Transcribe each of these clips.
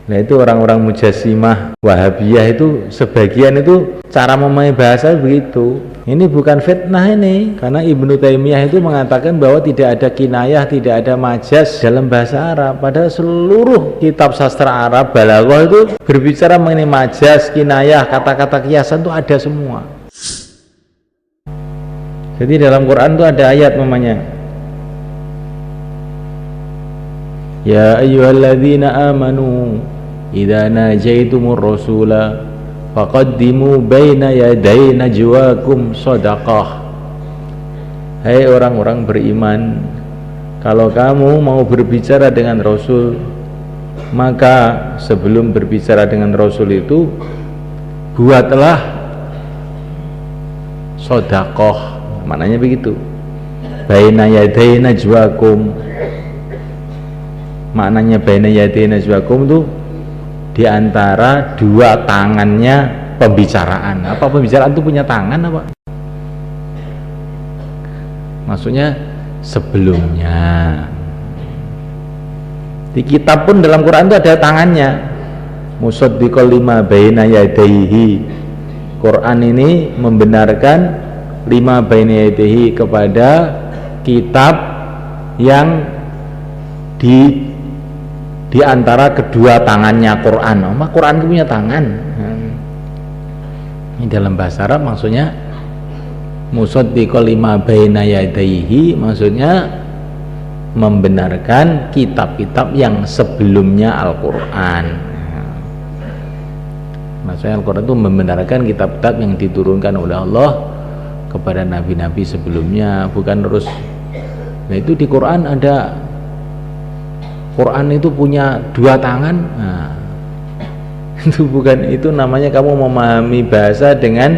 Nah itu orang-orang Mujassimah Wahabiyah itu sebagian itu cara memahami bahasa begitu. Ini bukan fitnah ini, karena Ibnu Taimiyah itu mengatakan bahwa tidak ada kinayah, tidak ada majaz dalam bahasa Arab. Padahal seluruh kitab sastra Arab balaghah itu berbicara mengenai majaz, kinayah, kata-kata kiasan itu ada semua. Jadi dalam Quran itu ada ayat namanya, ya ayyuhalladzina amanu idza najaitumur rasula faqaddimu baina yaday najwakum shadaqah. Hai orang-orang beriman, kalau kamu mau berbicara dengan Rasul, maka sebelum berbicara dengan Rasul itu buatlah shadaqah. Maknanya begitu, baina yaday najwakum. Maknanya baina yaday najwakum itu di antara dua tangannya pembicaraan. Apa pembicaraan itu punya tangan apa? Maksudnya sebelumnya. Di kitab pun dalam Quran itu ada tangannya. Musaddiqal lima baina yadayhi. Quran ini membenarkan lima baina yadayhi kepada kitab yang di antara kedua tangannya Quran. Quran itu punya tangan. Ini dalam bahasa Arab maksudnya musaddiqal lima baina yadayhi, maksudnya membenarkan kitab-kitab yang sebelumnya Al-Quran. Maksudnya Al-Quran itu membenarkan kitab-kitab yang diturunkan oleh Allah kepada nabi-nabi sebelumnya, bukan terus. Nah itu di Quran ada, Quran itu punya dua tangan. Nah, itu bukan, itu namanya kamu memahami bahasa dengan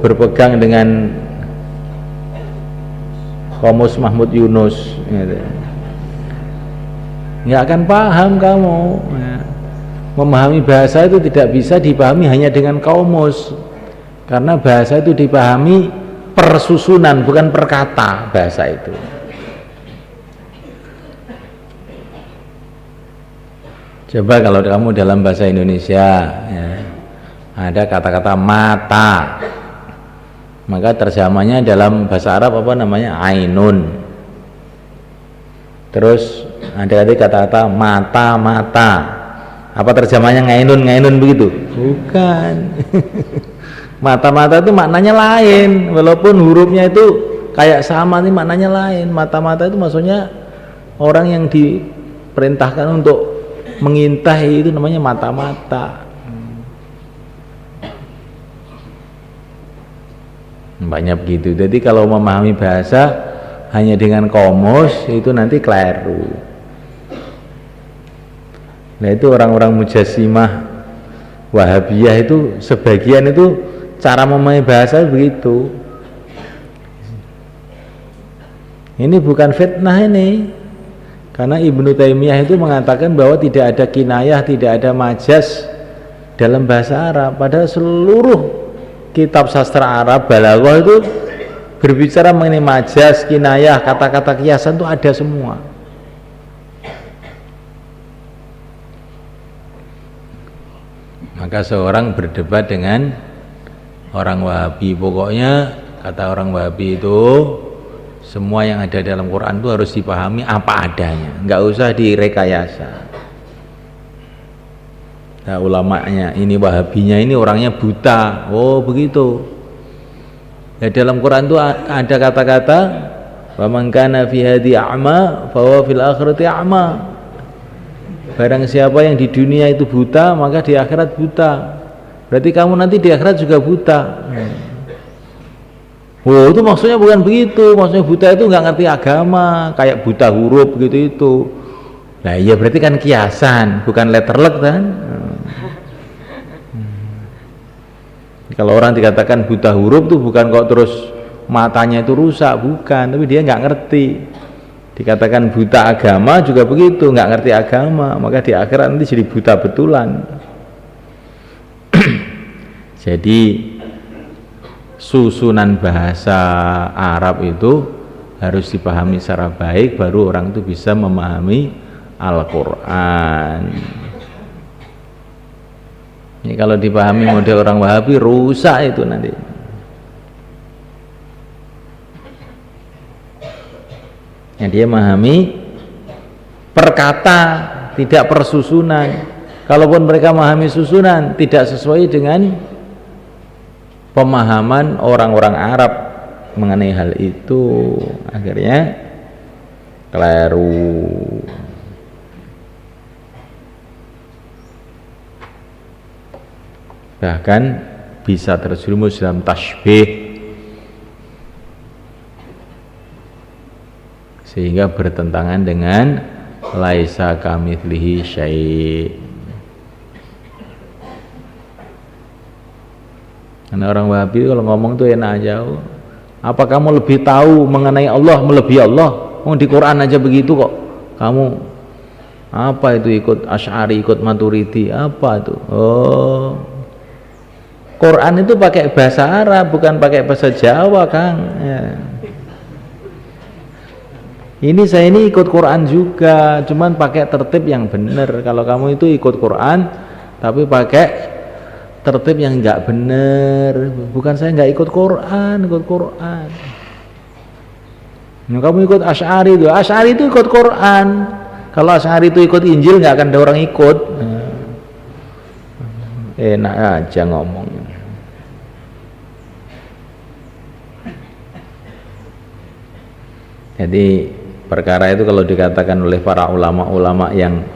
berpegang dengan Qomus Mahmud Yunus gitu. Nggak akan paham kamu. Nah, memahami bahasa itu tidak bisa dipahami hanya dengan Qomus, karena bahasa itu dipahami persusunan, bukan perkata bahasa itu. Coba kalau kamu dalam bahasa Indonesia ya, ada kata-kata mata, maka terjemahnya dalam bahasa Arab apa namanya? Ainun. Terus ada kata-kata mata-mata, apa terjemahnya? Ngainun begitu? Bukan. Mata-mata itu maknanya lain, walaupun hurufnya itu kayak sama, nih maknanya lain. Mata-mata itu maksudnya orang yang diperintahkan untuk mengintai, itu namanya mata-mata. Banyak begitu. Jadi kalau memahami bahasa hanya dengan Qomus itu nanti keliru. Nah itu orang-orang Mujassimah Wahabiyah itu sebagian itu cara memahami bahasa begitu. Ini bukan fitnah ini, karena Ibnu Taimiyah itu mengatakan bahwa tidak ada kinayah, tidak ada majaz dalam bahasa Arab. Padahal seluruh kitab sastra Arab balaghah itu berbicara mengenai majaz, kinayah, kata-kata kiasan itu ada semua. Maka seorang berdebat dengan orang Wahabi, pokoknya kata orang Wahabi itu semua yang ada dalam Quran itu harus dipahami apa adanya, nggak usah direkayasa. Nah, ulamanya ini Wahabinya ini orangnya buta. Oh begitu. Ya, dalam Quran itu ada kata-kata wa man kana fi hadhi a'ma fa huwa fil akhirati a'ma. Barang siapa yang di dunia itu buta, maka di akhirat buta. Berarti kamu nanti di akhirat juga buta. Oh itu maksudnya bukan begitu. Maksudnya buta itu nggak ngerti agama, kayak buta huruf gitu itu. Nah iya berarti kan kiasan, bukan letterlek kan. Kalau orang dikatakan buta huruf tuh bukan kok terus matanya itu rusak, bukan, tapi dia nggak ngerti. Dikatakan buta agama juga begitu, nggak ngerti agama, maka di akhirat nanti jadi buta betulan. Jadi susunan bahasa Arab itu harus dipahami secara baik, baru orang itu bisa memahami Al-Quran. Ini kalau dipahami model orang Wahabi, rusak itu nanti. Ya, dia memahami perkata, tidak persusunan. Kalaupun mereka memahami susunan, tidak sesuai dengan pemahaman orang-orang Arab mengenai hal itu, akhirnya keliru. Bahkan bisa terjerumus dalam tasbih sehingga bertentangan dengan laisa kamitslihi syai'. Karena orang Wahabi kalau ngomong tuh enak aja. Apa kamu lebih tahu mengenai Allah melebihi Allah? Oh, di Quran aja begitu kok. Kamu apa itu ikut Asy'ari, ikut Maturidi, apa itu? Oh, Quran itu pakai bahasa Arab, bukan pakai bahasa Jawa, Kang. Ya. Ini saya ini ikut Quran juga, cuman pakai tertib yang benar. Kalau kamu itu ikut Quran, tapi pakai tertib yang enggak benar. Bukan saya enggak ikut Quran, ikut Quran. Nah, kamu ikut Asy'ari itu ikut Quran. Kalau Asy'ari itu ikut Injil, enggak akan ada orang ikut. Nah, enak aja ngomongnya. Jadi perkara itu kalau dikatakan oleh para ulama-ulama yang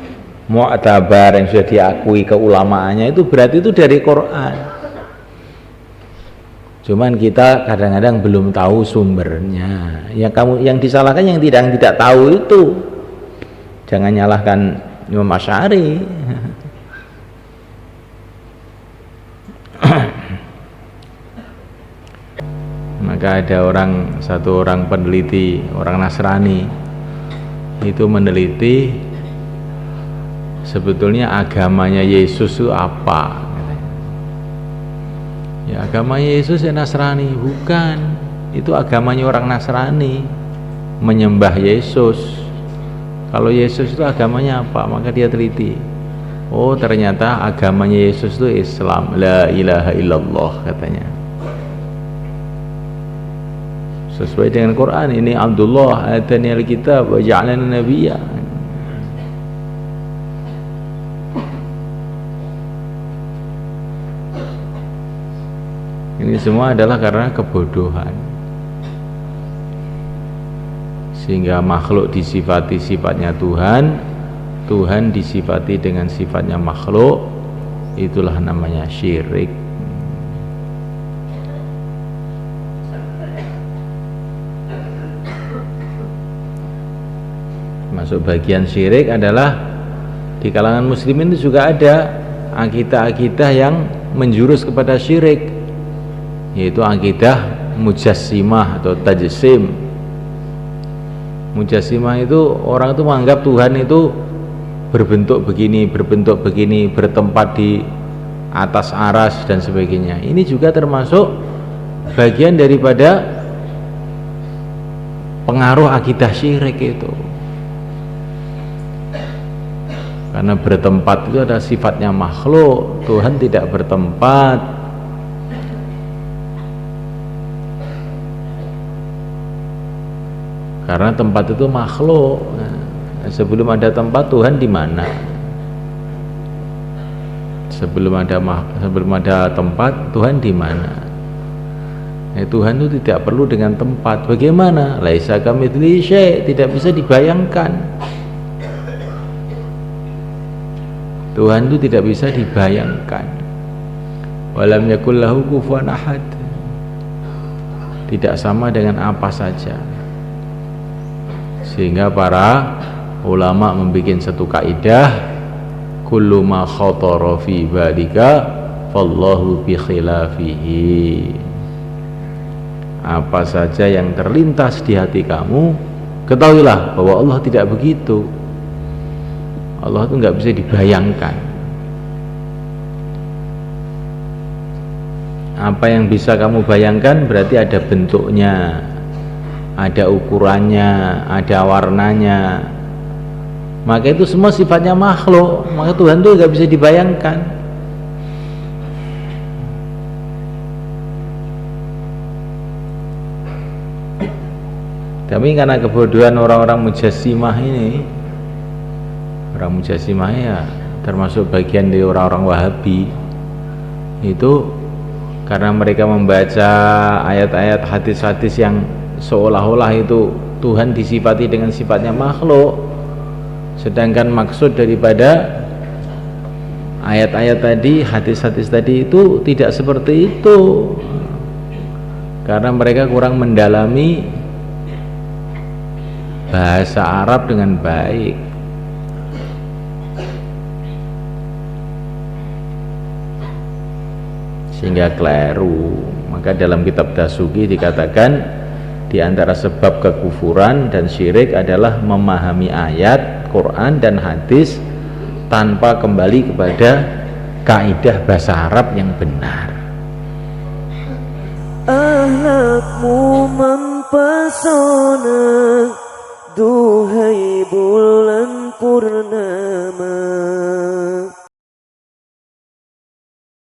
mu'tabar, yang sudah diakui keulamaannya, itu berarti itu dari Quran. Cuman kita kadang-kadang belum tahu sumbernya. Yang disalahkan yang tidak tahu itu. Jangan nyalahkan Imam Asy'ari. Maka ada satu orang peneliti, orang Nasrani, itu meneliti sebetulnya agamanya Yesus itu apa. Ya, agamanya Yesus ya Nasrani. Bukan, itu agamanya orang Nasrani, menyembah Yesus. Kalau Yesus itu agamanya apa? Maka dia teliti, oh ternyata agamanya Yesus itu Islam, la ilaha illallah katanya, sesuai dengan Quran. Ini Abdullah atani al-kitab wa ja'alana nabiyya. Ini semua adalah karena kebodohan, sehingga makhluk disifati sifatnya Tuhan, Tuhan disifati dengan sifatnya makhluk. Itulah namanya syirik. Masuk bagian syirik adalah di kalangan muslimin itu juga ada akidah-akidah yang menjurus kepada syirik, yaitu akidah mujassimah atau tajsim. Mujassimah itu orang itu menganggap Tuhan itu berbentuk begini, bertempat di atas aras dan sebagainya. Ini juga termasuk bagian daripada pengaruh akidah syirik itu. Karena bertempat itu ada sifatnya makhluk, Tuhan tidak bertempat. Karena tempat itu makhluk. Nah, sebelum ada tempat, Tuhan di mana? Sebelum ada tempat, Tuhan di mana? Tuhan itu tidak perlu dengan tempat. Bagaimana? Laisa kamitslihi syai', tidak bisa dibayangkan. Tuhan itu tidak bisa dibayangkan. Walam yakul lahu kufuwan ahad, tidak sama dengan apa saja. Sehingga para ulama membuat satu kaidah, kullu ma khatara fi balika fallahu bi khilafihi. Apa saja yang terlintas di hati kamu, ketahuilah bahwa Allah tidak begitu. Allah itu nggak bisa dibayangkan. Apa yang bisa kamu bayangkan berarti ada bentuknya, ada ukurannya, ada warnanya. Maka itu semua sifatnya makhluk, maka Tuhan itu nggak bisa dibayangkan. Tapi karena kebodohan orang-orang mujassimah ini, orang mujassimah ya termasuk bagian dari orang-orang Wahabi, itu karena mereka membaca ayat-ayat hadis-hadis yang seolah-olah itu Tuhan disifati dengan sifatnya makhluk, sedangkan maksud daripada ayat-ayat tadi, hadis-hadis tadi itu tidak seperti itu, karena mereka kurang mendalami bahasa Arab dengan baik. Sehingga keliru. Maka dalam kitab Dasuki dikatakan di antara sebab kekufuran dan syirik adalah memahami ayat Quran dan hadis tanpa kembali kepada kaidah bahasa Arab yang benar. Ahlakmu mempesona, duhai bulan purnama.